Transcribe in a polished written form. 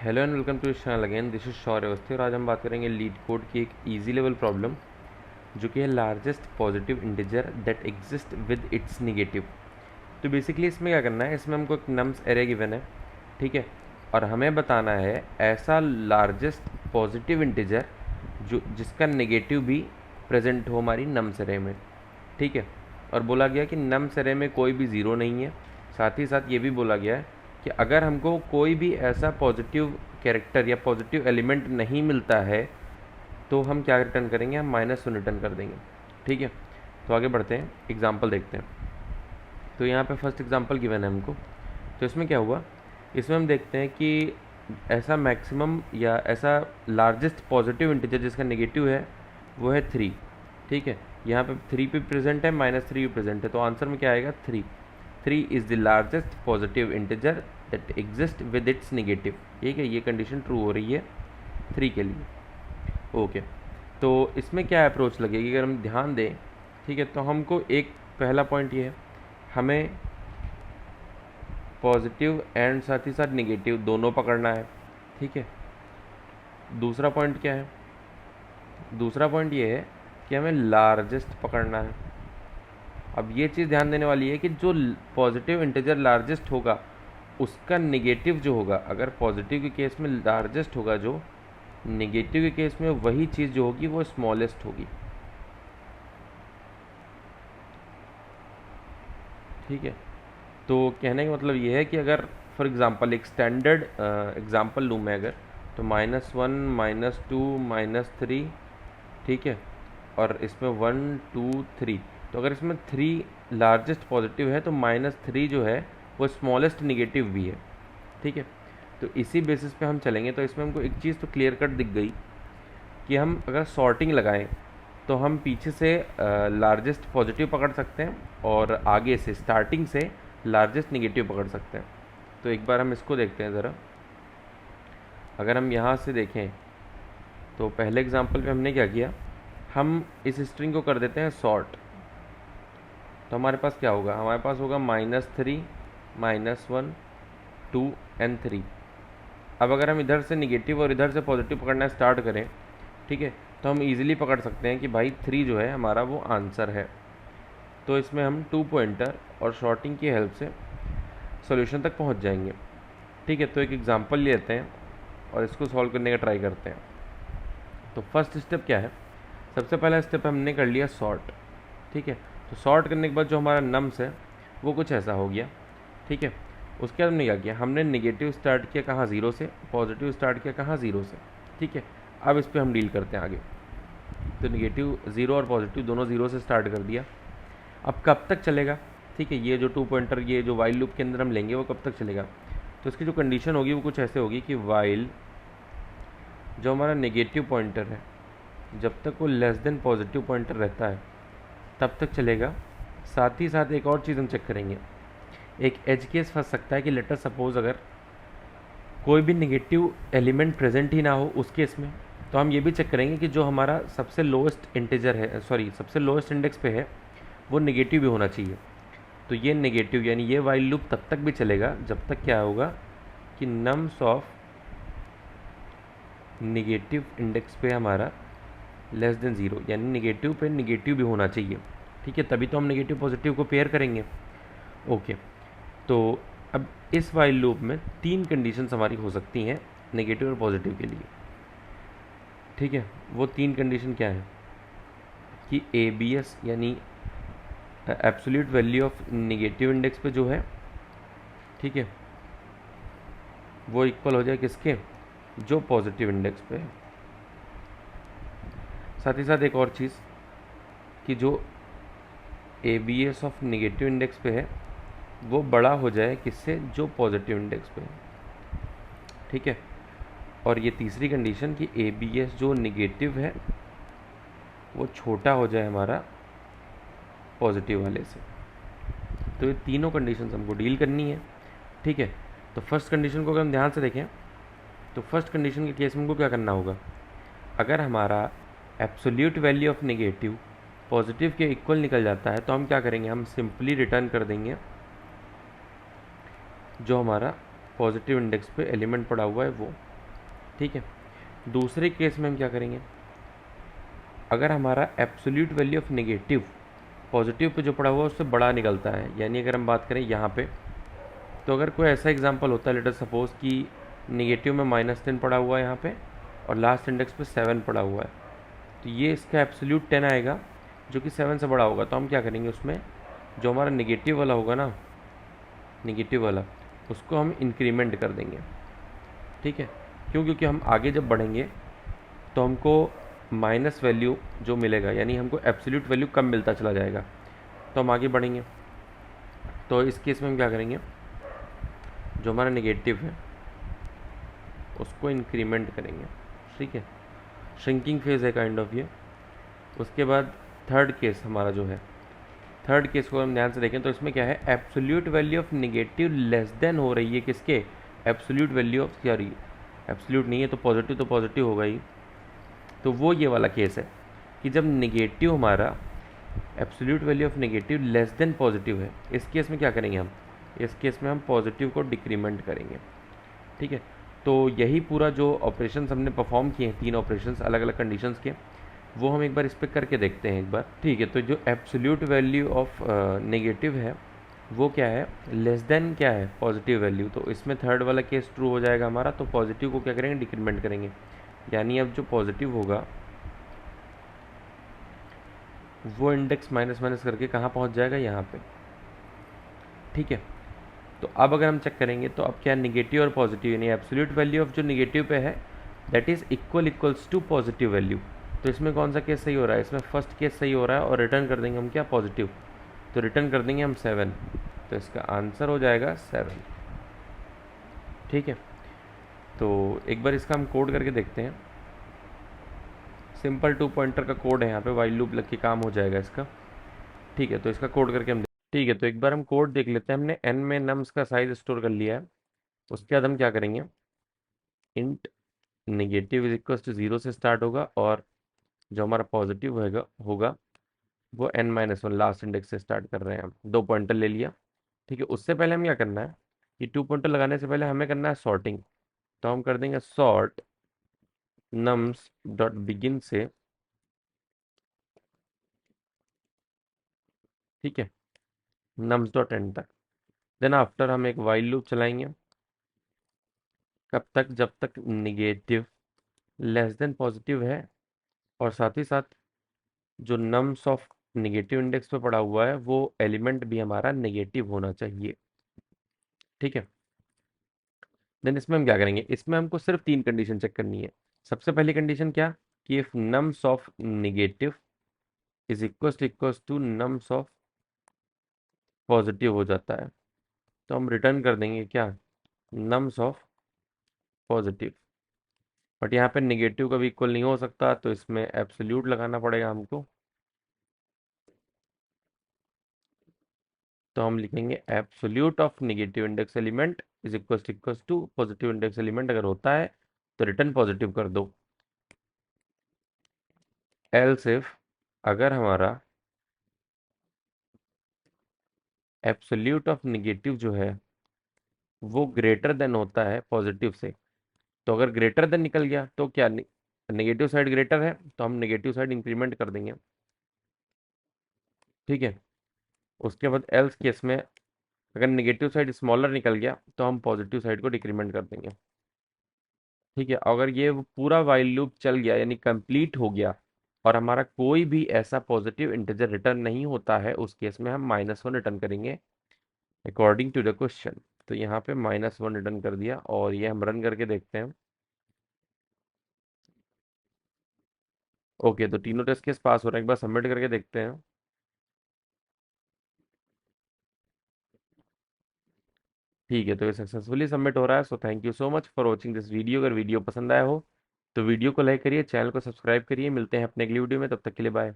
Hello and welcome to channel again. This is Shaurya Awasthi और आज हम बात करेंगे लीड कोड की एक इजी लेवल प्रॉब्लम जो कि है largest positive integer that exist with its negative. तो बेसिकली इसमें क्या करना है, इसमें हमको एक नम्स एरे गिवन है, ठीक है, और हमें बताना है ऐसा लार्जेस्ट पॉजिटिव इंटीजर जो जिसका नेगेटिव भी प्रेजेंट हो हमारी नम्स एरे में, ठीक है। और बोला गया कि नम्स एरे में कोई भी ज़ीरो नहीं है। साथ ही साथ ये भी बोला गया है कि अगर हमको कोई भी ऐसा पॉजिटिव कैरेक्टर या पॉजिटिव एलिमेंट नहीं मिलता है तो हम क्या रिटर्न करेंगे, हम -1 रिटर्न कर देंगे, ठीक है। तो आगे बढ़ते हैं, एग्जाम्पल देखते हैं। तो यहाँ पे फर्स्ट एग्जांपल गिवन है हमको। तो इसमें क्या हुआ, इसमें हम देखते हैं कि ऐसा मैक्सिमम या ऐसा लार्जेस्ट पॉजिटिव इंटीजर जिसका नेगेटिव है वो है 3, ठीक है। यहाँ पे 3 भी प्रेजेंट है, -3 भी प्रेजेंट है, तो आंसर में क्या आएगा 3। 3 is the largest positive integer that exist with its negative, ठीक है। ये कंडीशन ट्रू हो रही है 3 के लिए, ओके। तो इसमें क्या अप्रोच लगेगी अगर हम ध्यान दें, ठीक है। तो हमको एक पहला पॉइंट ये है, हमें पॉजिटिव एंड साथ ही साथ नेगेटिव दोनों पकड़ना है, ठीक है। दूसरा पॉइंट क्या है, दूसरा पॉइंट ये है कि हमें लार्जेस्ट पकड़ना है। अब ये चीज़ ध्यान देने वाली है कि जो पॉजिटिव इंटीजर लार्जेस्ट होगा उसका नेगेटिव जो होगा, अगर पॉजिटिव के केस में लार्जेस्ट होगा जो, नेगेटिव के केस में वही चीज़ जो होगी वो स्मॉलेस्ट होगी, ठीक है। तो कहने का मतलब ये है कि अगर फॉर एग्ज़ाम्पल एक स्टैंडर्ड एग्ज़ाम्पल लूँ मैं अगर, तो -1 -2 -3, ठीक है, और इसमें 1 2 3, तो अगर इसमें 3 लार्जेस्ट पॉजिटिव है तो -3 जो है वो स्मॉलेस्ट निगेटिव भी है, ठीक है। तो इसी बेसिस पे हम चलेंगे। तो इसमें हमको एक चीज़ तो क्लियर कट दिख गई कि हम अगर सॉर्टिंग लगाएं तो हम पीछे से लार्जेस्ट पॉजिटिव पकड़ सकते हैं और आगे से स्टार्टिंग से लार्जेस्ट निगेटिव पकड़ सकते हैं। तो एक बार हम इसको देखते हैं ज़रा। अगर हम यहाँ से देखें तो पहले एग्जांपल पे हमने क्या किया, हम इस स्ट्रिंग को कर देते हैं सॉर्ट। तो हमारे पास क्या होगा, हमारे पास होगा -3 -1 2 एंड 3। अब अगर हम इधर से निगेटिव और इधर से पॉजिटिव पकड़ना स्टार्ट करें, ठीक है, तो हम इजीली पकड़ सकते हैं कि भाई 3 जो है हमारा वो आंसर है। तो इसमें हम 2 पॉइंटर और शॉर्टिंग की हेल्प से सॉल्यूशन तक पहुंच जाएंगे, ठीक है। तो एक एग्जांपल लेते हैं और इसको सॉल्व करने का ट्राई करते हैं। तो फर्स्ट स्टेप क्या है, सबसे पहला स्टेप हमने कर लिया सॉर्ट, ठीक है। तो सॉर्ट करने के बाद जो हमारा नम्स है वो कुछ ऐसा हो गया, ठीक है। उसके बाद हमने क्या किया, हमने नेगेटिव स्टार्ट किया कहाँ, 0 से, पॉजिटिव स्टार्ट किया कहाँ, 0 से, ठीक है। अब इस पर हम डील करते हैं आगे। तो नेगेटिव 0 और पॉजिटिव दोनों 0 से स्टार्ट कर दिया। अब कब तक चलेगा, ठीक है, ये जो 2 पॉइंटर ये जो वाइल लूप के अंदर हम लेंगे वो कब तक चलेगा। तो इसकी जो कंडीशन होगी वो कुछ ऐसे होगी कि वाइल जो हमारा नेगेटिव पॉइंटर है जब तक वो लेस देन पॉजिटिव पॉइंटर रहता है तब तक चलेगा। साथ ही साथ एक और चीज़ हम चेक करेंगे, एक एज केस फंस सकता है कि लेटर सपोज अगर कोई भी नेगेटिव एलिमेंट प्रेजेंट ही ना हो उस केस में, तो हम ये भी चेक करेंगे कि जो हमारा सबसे लोएस्ट इंटीजर है, सॉरी सबसे लोएस्ट इंडेक्स पे है, वो नेगेटिव भी होना चाहिए। तो ये नेगेटिव यानी ये वाइल लूप तब तक भी चलेगा जब तक क्या होगा कि नम्स ऑफ नेगेटिव इंडेक्स पे हमारा लेस देन 0, यानी नेगेटिव पे नेगेटिव भी होना चाहिए, ठीक है, तभी तो हम नेगेटिव पॉजिटिव को पेयर करेंगे, ओके। तो अब इस वाइल लूप में 3 कंडीशंस हमारी हो सकती हैं नेगेटिव और पॉजिटिव के लिए, ठीक है। वो 3 कंडीशन क्या है कि ABS यानी absolute value of negative index पे जो है, ठीक है, वो इक्वल हो जाए किसके, जो पॉजिटिव इंडेक्स पे है। साथ ही साथ एक और चीज़ कि जो ABS ऑफ नेगेटिव इंडेक्स पे है वो बड़ा हो जाए किससे, जो पॉजिटिव इंडेक्स पे है, ठीक है। और ये तीसरी कंडीशन कि ABS जो नेगेटिव है वो छोटा हो जाए हमारा पॉजिटिव वाले से। तो ये तीनों कंडीशंस हमको डील करनी है, ठीक है। तो फर्स्ट कंडीशन को अगर हम ध्यान से देखें तो फर्स्ट कंडीशन के केस में हमको क्या करना होगा, अगर हमारा absolute value of negative positive के इक्वल निकल जाता है तो हम क्या करेंगे, हम सिंपली रिटर्न कर देंगे जो हमारा पॉजिटिव इंडेक्स पे एलिमेंट पड़ा हुआ है वो, ठीक है। दूसरे केस में हम क्या करेंगे, अगर हमारा absolute value of negative positive pay जो पड़ा हुआ है उससे बड़ा निकलता है, यानी अगर हम बात करें यहाँ पे, तो अगर कोई ऐसा एग्जांपल होता है, लेट अस सपोज कि नेगेटिव में -10 पड़ा हुआ है यहाँ पे और लास्ट इंडेक्स पे 7 पड़ा हुआ है, तो ये इसका एब्सोल्यूट 10 आएगा जो कि 7 से बड़ा होगा। तो हम क्या करेंगे, उसमें जो हमारा नेगेटिव वाला होगा ना, नेगेटिव वाला, उसको हम इंक्रीमेंट कर देंगे। ठीक है, क्यों? क्योंकि हम आगे जब बढ़ेंगे तो हमको माइनस वैल्यू जो मिलेगा, यानी हमको एब्सोल्यूट वैल्यू कम मिलता चला जाएगा, तो हम आगे बढ़ेंगे। तो इस केस में हम क्या करेंगे, जो हमारा नेगेटिव है उसको इंक्रीमेंट करेंगे। ठीक है, श्रिंकिंग फेज है काइंड ऑफ ये। उसके बाद थर्ड केस हमारा जो है, थर्ड केस को हम ध्यान से देखें तो इसमें क्या है, absolute value of negative less than हो रही है किसके, absolute value of, sorry absolute नहीं है तो पॉजिटिव होगा ही। तो वो ये वाला केस है कि जब नेगेटिव हमारा absolute value of negative less than positive है, इस केस में क्या करेंगे हम, इस केस में हम पॉजिटिव को डिक्रीमेंट करेंगे। ठीक है, तो यही पूरा जो ऑपरेशन हमने परफॉर्म किए हैं, 3 ऑपरेशन अलग अलग कंडीशंस के, वो हम एक बार इस पर करके देखते हैं एक बार। ठीक है, तो जो एब्सोल्यूट वैल्यू ऑफ नेगेटिव है वो क्या है, लेस देन क्या है, पॉजिटिव वैल्यू। तो इसमें थर्ड वाला केस ट्रू हो जाएगा हमारा, तो पॉजिटिव को क्या करेंगे, डिक्रीमेंट करेंगे। यानी अब जो पॉजिटिव होगा वो इंडेक्स माइनस माइनस करके कहाँ पहुँच जाएगा, यहाँ पे। ठीक है, तो अब अगर हम चेक करेंगे तो अब क्या, निगेटिव और पॉजिटिव, यानी एब्सोल्यूट वैल्यू ऑफ जो निगेटिव पे है that is equals to positive value. तो इसमें कौन सा केस सही हो रहा है, इसमें फर्स्ट केस सही हो रहा है, और रिटर्न कर देंगे हम क्या, पॉजिटिव। तो रिटर्न कर देंगे हम 7, तो इसका आंसर हो जाएगा 7। ठीक है, तो एक बार इसका हम कोड करके देखते हैं। सिंपल 2 पॉइंटर का कोड है, यहाँ पे वाइल लूप लग के काम हो जाएगा इसका। ठीक है, तो इसका कोड करके हम ठीक है, तो एक बार हम कोड देख लेते हैं। हमने n में नम्स का साइज स्टोर कर लिया है। उसके बाद हम क्या करेंगे, int negative is equal to 0 से स्टार्ट होगा, और जो हमारा पॉजिटिव होगा होगा वो n-1 लास्ट इंडेक्स से स्टार्ट कर रहे हैं हम। 2 पॉइंटर ले लिया। ठीक है, उससे पहले हम क्या करना है, कि 2 पॉइंटर लगाने से पहले हमें करना है सॉर्टिंग। तो हम कर देंगे सॉर्ट नम्स डॉट बिगिन से, ठीक है, नम्स डॉट एंड तक। देन आफ्टर हम एक वाइल लूप चलाएंगे। कब तक, जब तक निगेटिव लेस देन पॉजिटिव है, और साथ ही साथ जो नम्स ऑफ नेगेटिव इंडेक्स पे पड़ा हुआ है वो एलिमेंट भी हमारा नेगेटिव होना चाहिए। ठीक है, देन इसमें हम क्या करेंगे, इसमें हमको सिर्फ 3 कंडीशन चेक करनी है। सबसे पहली कंडीशन क्या, कि if nums of negative is equals to nums of positive हो जाता है, तो हम रिटर्न कर देंगे क्या, नम्स ऑफ पॉजिटिव। बट यहाँ पे नेगेटिव का भी इक्वल नहीं हो सकता, तो इसमें एब्सोल्यूट लगाना पड़ेगा हमको। तो हम लिखेंगे absolute of negative index element is equals to positive index element. अगर होता है तो रिटर्न पॉजिटिव कर दो। एल्स इफ, अगर हमारा एब्सोल्यूट ऑफ नेगेटिव जो है वो ग्रेटर देन होता है पॉजिटिव से, तो अगर ग्रेटर देन निकल गया तो क्या, नेगेटिव साइड ग्रेटर है तो हम नेगेटिव साइड इंक्रीमेंट कर देंगे। ठीक है, उसके बाद एल्स केस में अगर नेगेटिव साइड स्मॉलर निकल गया तो हम पॉजिटिव साइड को डिक्रीमेंट कर देंगे। ठीक है, अगर ये पूरा वाइल लूप चल गया यानी कंप्लीट हो गया और हमारा कोई भी ऐसा पॉजिटिव इंटीजर रिटर्न नहीं होता है, उस केस में हम -1 रिटर्न करेंगे अकॉर्डिंग टू द क्वेश्चन। तो यहाँ पे -1 रिटर्न कर दिया, और ये हम रन करके देखते हैं। ओके, तो तीनों टेस्ट केस पास हो रहे हैं, एक बार सबमिट करके देखते हैं। ठीक है, तो ये सक्सेसफुली सबमिट हो रहा है। So thank you so much for watching this video. अगर वीडियो पसंद आया हो तो वीडियो को लाइक करिए, चैनल को सब्सक्राइब करिए। मिलते हैं अपने अगली वीडियो में, तब तक के लिए बाय।